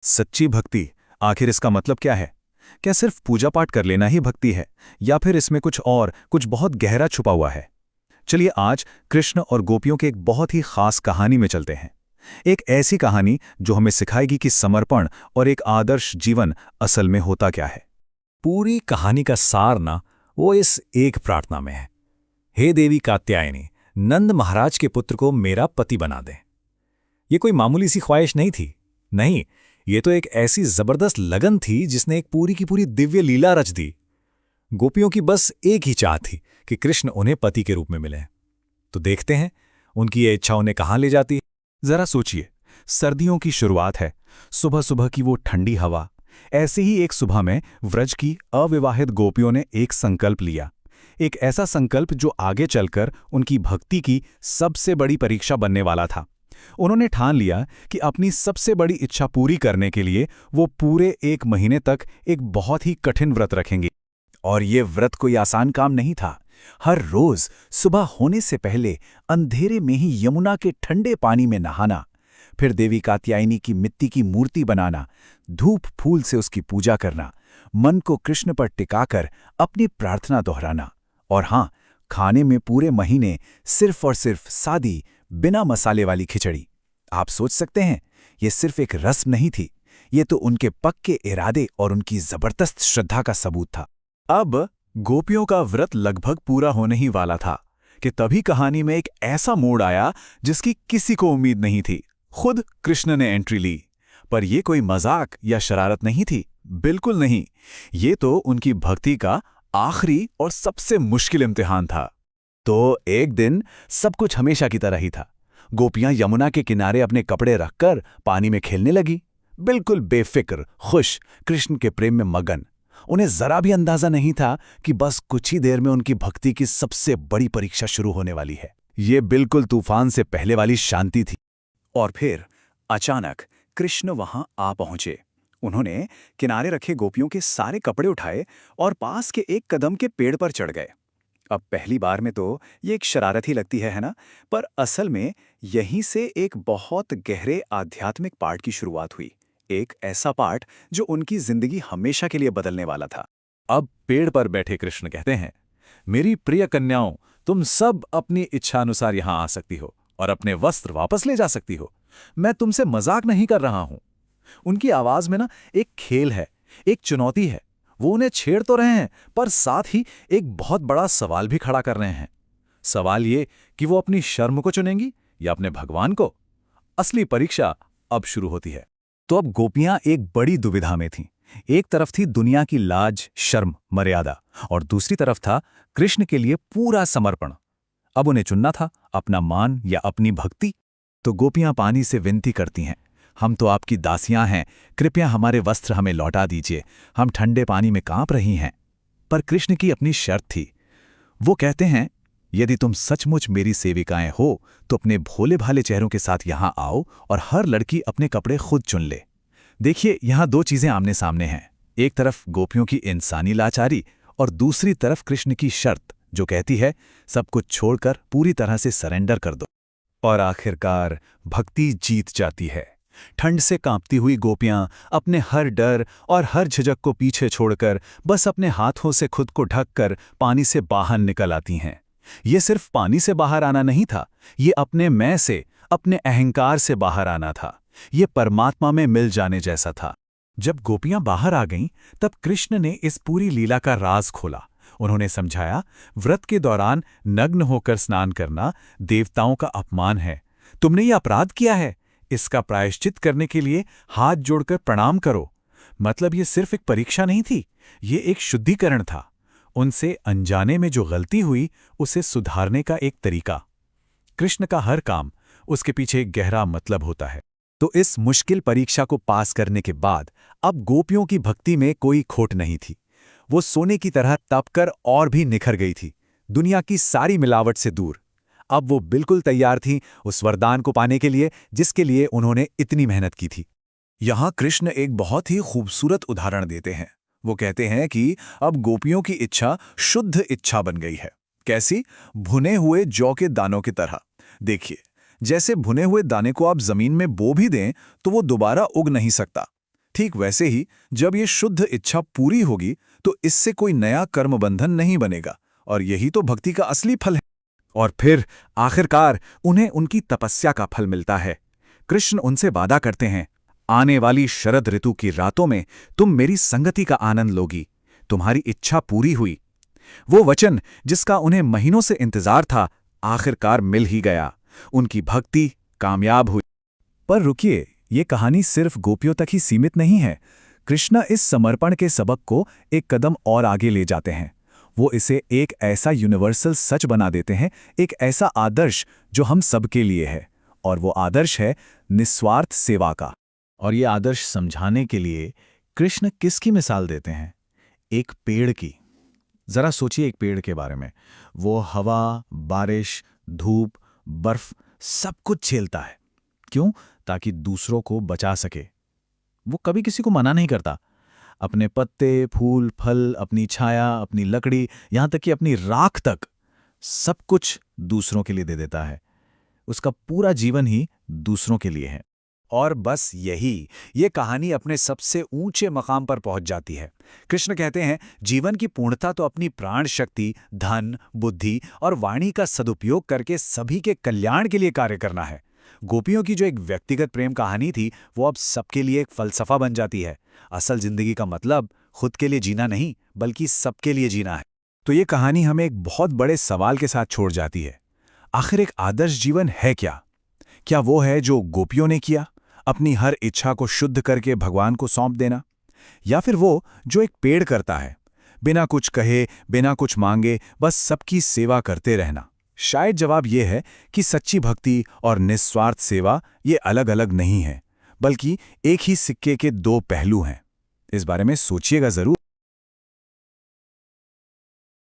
सच्ची भक्ति, आखिर इसका मतलब क्या है? क्या सिर्फ पूजा पाठ कर लेना ही भक्ति है, या फिर इसमें कुछ बहुत गहरा छुपा हुआ है? चलिए आज कृष्ण और गोपियों के एक बहुत ही खास कहानी में चलते हैं। एक ऐसी कहानी जो हमें सिखाएगी कि समर्पण और एक आदर्श जीवन असल में होता क्या है। पूरी कहानी का सार ना वो इस एक प्रार्थना में है। हे देवी कात्यायनी, नंद महाराज के पुत्र को मेरा पति बना दें। ये कोई मामूली सी ख्वाहिश नहीं थी। नहीं, ये तो एक ऐसी जबरदस्त लगन थी जिसने एक पूरी की पूरी दिव्य लीला रच दी। गोपियों की बस एक ही चाह थी कि कृष्ण उन्हें पति के रूप में मिले। तो देखते हैं उनकी ये इच्छा उन्हें कहाँ ले जाती है। जरा सोचिए, सर्दियों की शुरुआत है, सुबह सुबह की वो ठंडी हवा। ऐसे ही एक सुबह में व्रज की अविवाहित गोपियों ने एक संकल्प लिया। एक ऐसा संकल्प जो आगे चलकर उनकी भक्ति की सबसे बड़ी परीक्षा बनने वाला था। उन्होंने ठान लिया कि अपनी सबसे बड़ी इच्छा पूरी करने के लिए वो पूरे 1 महीने तक एक बहुत ही कठिन व्रत रखेंगे। और ये व्रत कोई आसान काम नहीं था। हर रोज सुबह होने से पहले अंधेरे में ही यमुना के ठंडे पानी में नहाना, फिर देवी कात्यायनी की मिट्टी की मूर्ति बनाना, धूप फूल से उसकी पूजा करना, मन को कृष्ण पर टिकाकर अपनी प्रार्थना दोहराना, और हाँ, खाने में पूरे महीने सिर्फ और सिर्फ सादी बिना मसाले वाली खिचड़ी। आप सोच सकते हैं, ये सिर्फ एक रस्म नहीं थी, ये तो उनके पक्के इरादे और उनकी जबरदस्त श्रद्धा का सबूत था। अब गोपियों का व्रत लगभग पूरा होने ही वाला था कि तभी कहानी में एक ऐसा मोड़ आया जिसकी किसी को उम्मीद नहीं थी। खुद कृष्ण ने एंट्री ली। पर यह कोई मजाक या शरारत नहीं थी, बिल्कुल नहीं। ये तो उनकी भक्ति का आखिरी और सबसे मुश्किल इम्तिहान था। तो एक दिन सब कुछ हमेशा की तरह ही था। गोपियां यमुना के किनारे अपने कपड़े रखकर पानी में खेलने लगी, बिल्कुल बेफिक्र, खुश, कृष्ण के प्रेम में मगन। उन्हें जरा भी अंदाजा नहीं था कि बस कुछ ही देर में उनकी भक्ति की सबसे बड़ी परीक्षा शुरू होने वाली है। ये बिल्कुल तूफान से पहले वाली शांति थी। और फिर अचानक कृष्ण वहां आ पहुंचे। उन्होंने किनारे रखे गोपियों के सारे कपड़े उठाए और पास के एक कदम के पेड़ पर चढ़ गए। अब पहली बार में तो ये एक शरारत ही लगती है ना? पर असल में यहीं से एक बहुत गहरे आध्यात्मिक पाठ की शुरुआत हुई। एक ऐसा पाठ जो उनकी जिंदगी हमेशा के लिए बदलने वाला था। अब पेड़ पर बैठे कृष्ण कहते हैं, मेरी प्रिय कन्याओं, तुम सब अपनी इच्छा अनुसार यहां आ सकती हो और अपने वस्त्र वापस ले जा सकती हो। मैं तुमसे मजाक नहीं कर रहा हूं। उनकी आवाज में ना एक खेल है, एक चुनौती है। वो उन्हें छेड़ तो रहे हैं, पर साथ ही एक बहुत बड़ा सवाल भी खड़ा कर रहे हैं। सवाल ये कि वो अपनी शर्म को चुनेंगी या अपने भगवान को। असली परीक्षा अब शुरू होती है। तो अब गोपियां एक बड़ी दुविधा में थीं। एक तरफ थी दुनिया की लाज, शर्म, मर्यादा, और दूसरी तरफ था कृष्ण के लिए पूरा समर्पण। अब उन्हें चुनना था अपना मान या अपनी भक्ति। तो गोपियां पानी से विनती करती हैं, हम तो आपकी दासियां हैं, कृपया हमारे वस्त्र हमें लौटा दीजिए, हम ठंडे पानी में कांप रही हैं। पर कृष्ण की अपनी शर्त थी। वो कहते हैं, यदि तुम सचमुच मेरी सेविकाएं हो तो अपने भोले भाले चेहरों के साथ यहां आओ और हर लड़की अपने कपड़े खुद चुन ले। देखिए, यहां 2 चीजें आमने सामने हैं। एक तरफ गोपियों की इंसानी लाचारी और दूसरी तरफ कृष्ण की शर्त जो कहती है सब कुछ छोड़कर पूरी तरह से सरेंडर कर दो। और आखिरकार भक्ति जीत जाती है। ठंड से कांपती हुई गोपियां अपने हर डर और हर झिझक को पीछे छोड़कर बस अपने हाथों से खुद को ढककर पानी से बाहर निकल आती हैं। ये सिर्फ पानी से बाहर आना नहीं था, ये अपने मैं से, अपने अहंकार से बाहर आना था। ये परमात्मा में मिल जाने जैसा था। जब गोपियां बाहर आ गईं, तब कृष्ण ने इस पूरी लीला का राज खोला। उन्होंने समझाया, व्रत के दौरान नग्न होकर स्नान करना देवताओं का अपमान है। तुमने ये अपराध किया है, इसका प्रायश्चित करने के लिए हाथ जोड़कर प्रणाम करो। मतलब ये सिर्फ एक परीक्षा नहीं थी, ये एक शुद्धिकरण था। उनसे अनजाने में जो गलती हुई उसे सुधारने का एक तरीका। कृष्ण का हर काम, उसके पीछे एक गहरा मतलब होता है। तो इस मुश्किल परीक्षा को पास करने के बाद अब गोपियों की भक्ति में कोई खोट नहीं थी। वो सोने की तरह तपकर और भी निखर गई थी, दुनिया की सारी मिलावट से दूर। अब वो बिल्कुल तैयार थीं उस वरदान को पाने के लिए जिसके लिए उन्होंने इतनी मेहनत की थी। यहाँ कृष्ण एक बहुत ही खूबसूरत उदाहरण देते हैं। वो कहते हैं कि अब गोपियों की इच्छा शुद्ध इच्छा बन गई है। कैसी? भुने हुए जौ के दानों की तरह। देखिए, जैसे भुने हुए दाने को आप जमीन में बो भी दें तो वो दोबारा उग नहीं सकता। ठीक वैसे ही जब ये शुद्ध इच्छा पूरी होगी तो इससे कोई नया कर्म बंधन नहीं बनेगा, और यही तो भक्ति का असली फल है। और फिर आखिरकार उन्हें उनकी तपस्या का फल मिलता है। कृष्ण उनसे वादा करते हैं, आने वाली शरद ऋतु की रातों में तुम मेरी संगति का आनंद लोगी, तुम्हारी इच्छा पूरी हुई। वो वचन जिसका उन्हें महीनों से इंतजार था, आखिरकार मिल ही गया। उनकी भक्ति कामयाब हुई। पर रुकिए, ये कहानी सिर्फ गोपियों तक ही सीमित नहीं है। कृष्ण इस समर्पण के सबक को एक कदम और आगे ले जाते हैं। वो इसे एक ऐसा यूनिवर्सल सच बना देते हैं, एक ऐसा आदर्श जो हम सबके लिए है, और वो आदर्श है निस्वार्थ सेवा का। और ये आदर्श समझाने के लिए कृष्ण किसकी मिसाल देते हैं? एक पेड़ की। जरा सोचिए एक पेड़ के बारे में। वो हवा, बारिश, धूप, बर्फ सब कुछ झेलता है। क्यों? ताकि दूसरों को बचा सके। वो कभी किसी को मना नहीं करता। अपने पत्ते, फूल, फल, अपनी छाया, अपनी लकड़ी, यहां तक कि अपनी राख तक, सब कुछ दूसरों के लिए दे देता है। उसका पूरा जीवन ही दूसरों के लिए है। और बस यही, ये कहानी अपने सबसे ऊंचे मकाम पर पहुंच जाती है। कृष्ण कहते हैं, जीवन की पूर्णता तो अपनी प्राण शक्ति, धन, बुद्धि और वाणी का सदुपयोग करके सभी के कल्याण के लिए कार्य करना है। गोपियों की जो एक व्यक्तिगत प्रेम कहानी थी, वो अब सबके लिए एक फलसफा बन जाती है। असल जिंदगी का मतलब खुद के लिए जीना नहीं, बल्कि सबके लिए जीना है। तो ये कहानी हमें एक बहुत बड़े सवाल के साथ छोड़ जाती है। आखिर एक आदर्श जीवन है क्या? क्या वो है जो गोपियों ने किया, अपनी हर इच्छा को शुद्ध करके भगवान को सौंप देना? या फिर वो जो एक पेड़ करता है, बिना कुछ कहे, बिना कुछ मांगे, बस सबकी सेवा करते रहना? शायद जवाब ये है कि सच्ची भक्ति और निस्वार्थ सेवा ये अलग अलग नहीं है, बल्कि एक ही सिक्के के दो पहलू हैं। इस बारे में सोचिएगा जरूर।